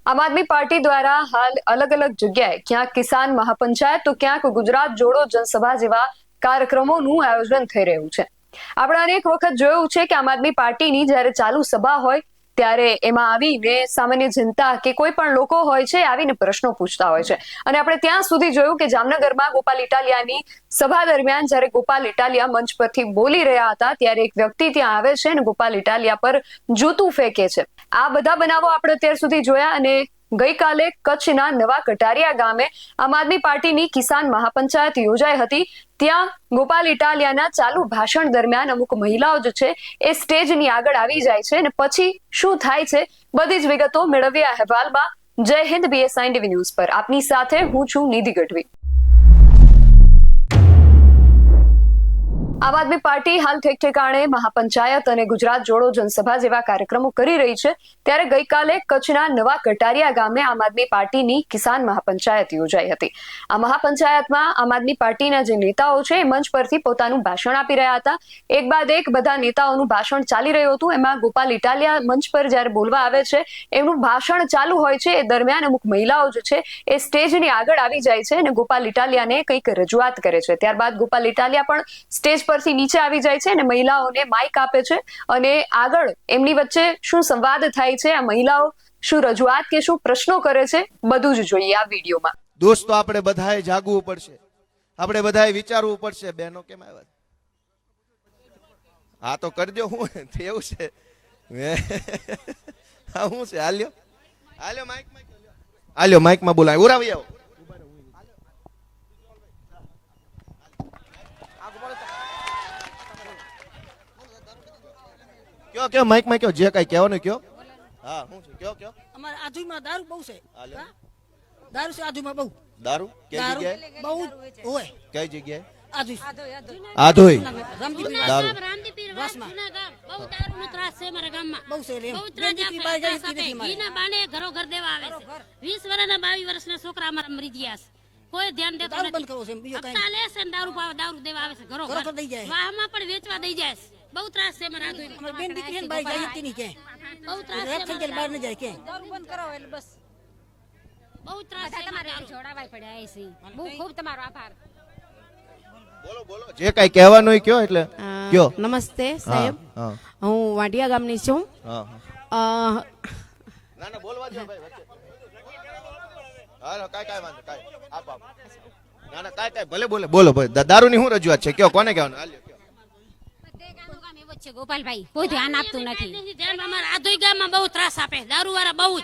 આમ આદમી પાર્ટી દ્વારા હાલ અલગ અલગ જગ્યાએ ક્યાંક કિસાન મહાપંચાયત તો ક્યાંક ગુજરાત જોડો જનસભા જેવા કાર્યક્રમોનું આયોજન થઈ રહ્યું છે. આપણે અનેક વખત જોયું છે કે આમ આદમી પાર્ટીની જ્યારે ચાલુ સભા હોય ત્યારે એમાં આવીને સામાન્ય જનતા કે કોઈ પણ લોકો હોય છે આવીને પ્રશ્નો પૂછતા હોય છે. અને આપણે ત્યાં સુધી જોયું કે જામનગરમાં ગોપાલ ઇટાલિયાની સભા દરમિયાન જ્યારે ગોપાલ ઇટાલિયા મંચ પરથી બોલી રહ્યા હતા ત્યારે એક વ્યક્તિ ત્યાં આવે છે અને ગોપાલ ઇટાલિયા પર જૂતું ફેંકે છે. આ બધા બનાવો આપણે અત્યાર સુધી જોયા. અને ગઈકાલે કચ્છના નવા કટારિયા ગામે આમ આદમી પાર્ટીની કિસાન મહાપંચાયત યોજાઈ હતી. ત્યાં ગોપાલ ઇટાલિયાના ચાલુ ભાષણ દરમિયાન અમુક મહિલાઓ જે છે એ સ્ટેજની આગળ આવી જાય છે અને પછી શું થાય છે બધી જ વિગતો મેળવીએ આ અહેવાલમાં. જય હિન્દ, BSI ટીવી ન્યૂઝ પર આપની સાથે હું છું નિધિ ગઢવી. આમ આદમી પાર્ટી હાલ ઠેક ઠેકાણે મહાપંચાયત અને ગુજરાત જોડો જનસભા જેવા કાર્યક્રમો કરી રહી છે. ત્યારે ગઈકાલે કચ્છના નવા કટારિયા ગામે આમ આદમી પાર્ટીની કિસાન મહાપંચાયત યોજાઈ હતી. આ મહાપંચાયતમાં આમ આદમી પાર્ટીના જે નેતાઓ છે એ મંચ પરથી પોતાનું ભાષણ આપી રહ્યા હતા. એક બાદ એક બધા નેતાઓનું ભાષણ ચાલી રહ્યું હતું. એમાં ગોપાલ ઇટાલિયા મંચ પર જ્યારે બોલવા આવે છે એમનું ભાષણ ચાલુ હોય છે. એ દરમિયાન અમુક મહિલાઓ જે છે એ સ્ટેજની આગળ આવી જાય છે અને ગોપાલ ઇટાલિયાને કંઈક રજૂઆત કરે છે. ત્યારબાદ ગોપાલ ઇટાલિયા પણ સ્ટેજ પરથી નીચે આવી જાય છે અને મહિલાઓને માઇક આપે છે અને આગળ એમની વચ્ચે શું સંવાદ થાય છે, આ મહિલાઓ શું રજૂઆત કે શું પ્રશ્નો કરે છે, બધું જ જોઈએ આ વિડીયોમાં. દોસ્તો, આપણે બધાએ જાગવું પડશે, આપણે બધાએ વિચારવું પડશે. બહેનો કેમ આવ્યા? હા તો કરજો. હું એવું છે હા હું છે? હાલ્યો હાલ્યો માઇક હાલ્યો માઇકમાં બોલાય. ઉરાવી આવો. કયો કયો માઇકમાં કયો, જે કઈ કહેવાનું કયો. હા હું છે? કયો કયો. અમારે આજુમાં દારૂ બહુ છે. દારૂ છે આજુમાં બહુ. દારૂ કઈ જગ્યાએ? બહુ હોય. કઈ જગ્યાએ? આજુ આધોઈ દારૂ રામદીપીર જૂના ગામ બહુ દારૂનો ત્રાસ છે મારા ગામમાં. બહુ છે રે. બહુ ત્રાસ આપે. ઘીના બાને ઘરો ઘર દેવા આવે છે. 20 વર્ષના 22 વર્ષના છોકરા અમારા મરી ગયા છે. કોઈ ધ્યાન દેતો દારૂ નથી. બંધ કરવો છે બીજો કઈ. હપ્તા લે છે ને દારૂ પાવા દારૂ દેવા આવે છે ઘરો ઘરો ઘર. ઘર દઈ જાય. વાહમાં પણ વેચવા દઈ જાય છે. બહુ ત્રાસ છે મારા આધોઈ. અમારી બેન દીકરી ને બાઈ જાય જ નહીં કે. બહુ ત્રાસ રાત થઈ છે જાય બહાર ન જાય કે. દારૂ બંધ કરાવો એટલે બસ. બહુ ત્રાસ છે તમારે મારા જોડાવાય પડ્યા છે. બહુ ખૂબ તમારો આભાર. બોલો બોલો, જે કઈ કહેવાનું કયો. એટલે કયો. નમસ્તે સાહેબ, હું વાંડિયા ગામની છું. ના ના બોલવા દો ભાઈ વચ્ચે. હાલો કાઈ કાઈ વાંધો કાઈ આપ આપ. ના ના કાઈ કાઈ ભલે બોલે બોલો ભાઈ. દારૂની શું રજૂઆત છે? કયો કોને કહેવાનું? હાલ્યો કયો. ગોપાલભાઈ કોઈ ધ્યાન આપતું નથી. અમારા આધોઈ ગામમાં બહુ ત્રાસ આપે. દારૂ વાળા બહુ જ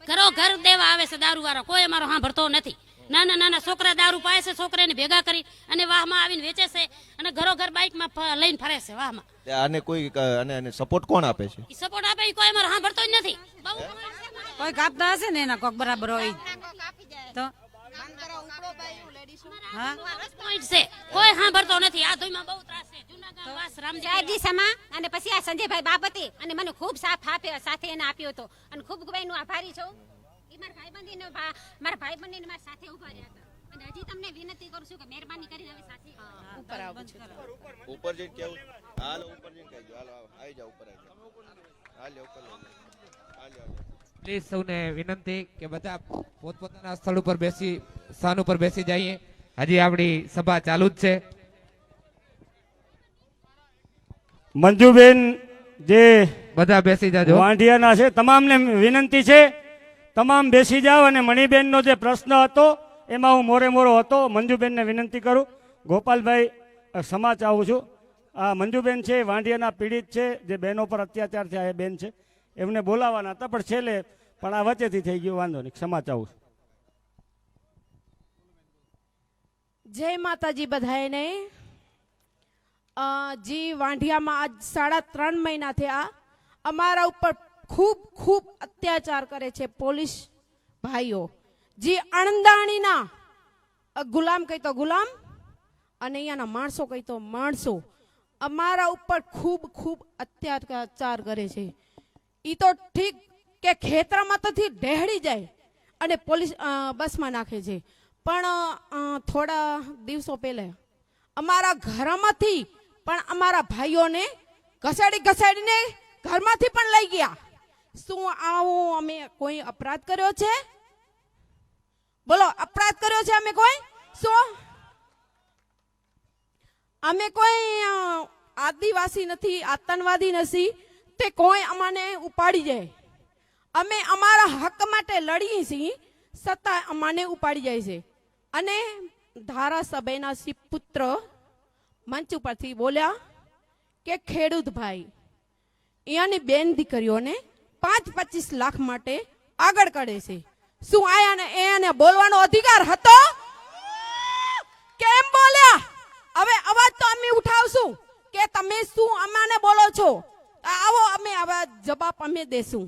ઘરો ઘર દેવા આવે છે. દારૂ વાળા કોઈ અમારો સાંભળતો નથી. નાના નાના છોકરા દારૂ પાય છે, છોકરાને ભેગા કરી અને વાહમાં આવીને વેચે છે અને ઘરો ઘર બાઇકમાં લઈને ફરે છે વાહમાં. આને કોઈ અને સપોર્ટ કોણ આપે છે? સપોર્ટ આપે કોઈ અમારો સાંભળતો જ નથી. બહુ કોઈ કાપતા હશે ને એના કોક બરાબર હોય તો પોઈન્ટ છે. કોઈ સાંભળતો નથી. આ ધોઈમાં બહુ ત્રાસ છે. જૂનાગઢ વાસ રામજી સમા અને પછી આ સંજયભાઈ બાપતી અને મને ખૂબ સાથ આપ્યો, સાથે એને આપ્યો હતો અને ખૂબ એનું આભારી છું. એ મારા ભાઈબંધીને મારા સાથે ઉભા રહ્યા હતા. અને હજી તમને વિનંતી કરું છું કે મહેરબાની કરીને હવે સાથે ઉપર આવો. ઉપર જઈને કેવું? હાલો ઉપર જઈને કહેજો. હાલો આવી જાવ ઉપર આવી જાવ. હાલો ઉપર હાલો. પ્લીઝ સૌને વિનંતી કે બધા પોતપોતાના સ્થળ ઉપર બેસી સ્થાન ઉપર બેસી જઈએ. હજી આપણી સભા ચાલુ જ છે. મંજુબેન જે બધા બેસી જાજો. વાંઢિયાના છે તમામને વિનંતી છે, તમામ બેસી જાઓ. અને મણિબેનનો જે પ્રશ્ન હતો એમાં હું મોરે હતો. મંજુબેનને વિનંતી કરું. ગોપાલભાઈ સમા ચાહું છું. આ મંજુબેન છે વાંઢિયાના પીડિત છે, જે બહેનો પર અત્યાચાર થયા એ બેન છે. એમને બોલાવવાના હતા પણ છેલ્લે પણ આ વચ્ચેથી થઈ ગયું. વાંધો નહીં, ક્ષમા ચાહું છું. જય માતાજી બધાને. જી વાંઢિયામાં આજ 3.5 મહિના થયા. અમારા ઉપર ખૂબ ખૂબ અત્યાચાર કરે છે પોલીસ ભાઈઓ. જી અણદાણીના ગુલામ કહી તો ગુલામ અને અહીંયાના માણસો કહી તો માણસો અમારા ઉપર ખૂબ ખૂબ અત્યાચાર કરે છે. એ તો ઠીક કે ખેતરમાં તો ઢહેડી જાય અને પોલીસ બસમાં નાખે છે. પણ થોડા દિવસો પહેલા અમારા ઘરમાંથી પણ અમારા ભાઈઓને ઘસાડીને ઘરમાંથી પણ લઈ ગયા. શું આવું અમે કોઈ અપરાધ કર્યો છે? બોલો, અપરાધ કર્યો છે અમે કોઈ? શું અમે કોઈ આદિવાસી નથી, આતંકવાદી નથી તે કોઈ અમને ઉપાડી જાય. અમે અમારા હક માટે લડીએ છીએ છતાં અમને ઉપાડી જાય છે. અને ધારાસભ્યના પુત્ર મંચ ઉપરથી બોલ્યા કે ખેડૂત ભાઈ અહીંયાની બેન દીકરીઓને 5-25 લાખ માટે આગળ કરે છે. શું આયાને એને બોલવાનો અધિકાર હતો? કેમ બોલ્યા? હવે અવાજ તો અમે ઉઠાવશું કે તમે શું અમાને બોલો છો. આવો અમે આવા જવાબ અમે દેશું.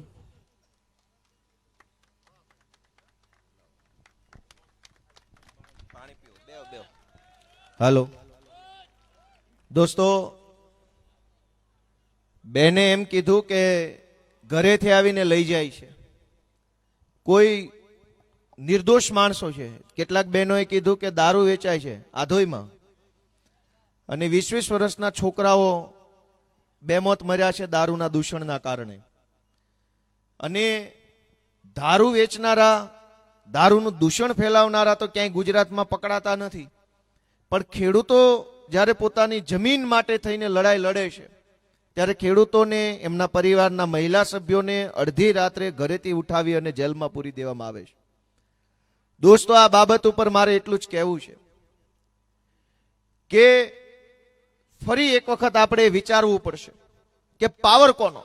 હાલો દોસ્તો, બેને એમ કીધું કે ઘરેથી આવીને લઈ જાય છે. કોઈ નિર્દોષ માણસો છે. કેટલાક બહેનોએ કીધું કે દારૂ વેચાય છે આધોઈમાં, અને 20-20 વર્ષના છોકરાઓ બેમોત મર્યા છે દારૂના દૂષણના કારણે. અને દારૂ વેચનારા, દારૂનું દૂષણ ફેલાવનારા તો ક્યાંય ગુજરાતમાં પકડાતા નથી. પણ ખેડૂતો જ્યારે પોતાની જમીન માટે થઈને લડાઈ લડે છે ત્યારે ખેડૂતોને, એમના પરિવારના મહિલા સભ્યોને અડધી રાત્રે ઘરેથી ઉઠાવી અને જેલમાં પૂરી દેવામાં આવે છે. દોસ્તો, આ બાબત ઉપર મારે એટલું જ કહેવું છે કે ફરી એક વખત આપણે વિચારવું પડશે કે પાવર કોનો?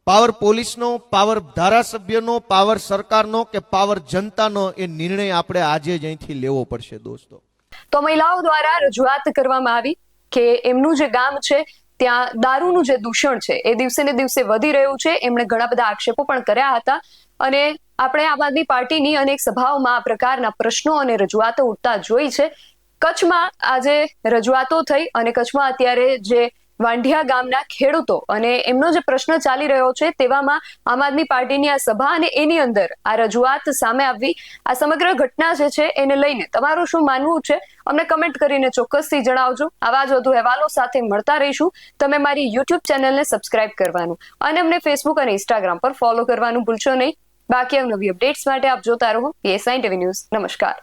પાવર પોલીસનો, પાવર ધારાસભ્યનો, પાવર સરકારનો કે પાવર જનતાનો? એ નિર્ણય આપણે આજે જ અહીંથી લેવો પડશે દોસ્તો. તો મહિલાઓ દ્વારા રજૂઆત કરવામાં આવી કે એમનું જે ગામ છે ત્યાં દારૂનું જે દૂષણ છે એ દિવસે ને દિવસે વધી રહ્યું છે. એમણે ઘણા બધા આક્ષેપો પણ કર્યા હતા અને આપણે આમ આદમી પાર્ટીની અનેક સભાઓમાં આ પ્રકારના પ્રશ્નો અને રજૂઆતો ઉઠતા જોઈ છે. કચ્છમાં આજે રજૂઆતો થઈ અને કચ્છમાં અત્યારે જે વાંઢિયા ગામના ખેડૂતો અને એમનો જે પ્રશ્ન ચાલી રહ્યો છે તેવામાં આમ આદમી પાર્ટીની આ સભા અને એની અંદર આ રજૂઆત સામે આવી. આ સમગ્ર ઘટના જે છે એને લઈને તમારું શું માનવું છે અમને કમેન્ટ કરીને ચોક્કસથી જણાવજો. આવા જ વધુ અહેવાલો સાથે મળતા રહીશું. તમે મારી યુટ્યુબ ચેનલને સબસ્ક્રાઇબ કરવાનું અને અમને ફેસબુક અને ઇન્સ્ટાગ્રામ પર ફોલો કરવાનું ભૂલશો નહીં. બાકી નવી અપડેટ્સ માટે આપ જોતા રહો PSI TV ન્યૂઝ. નમસ્કાર.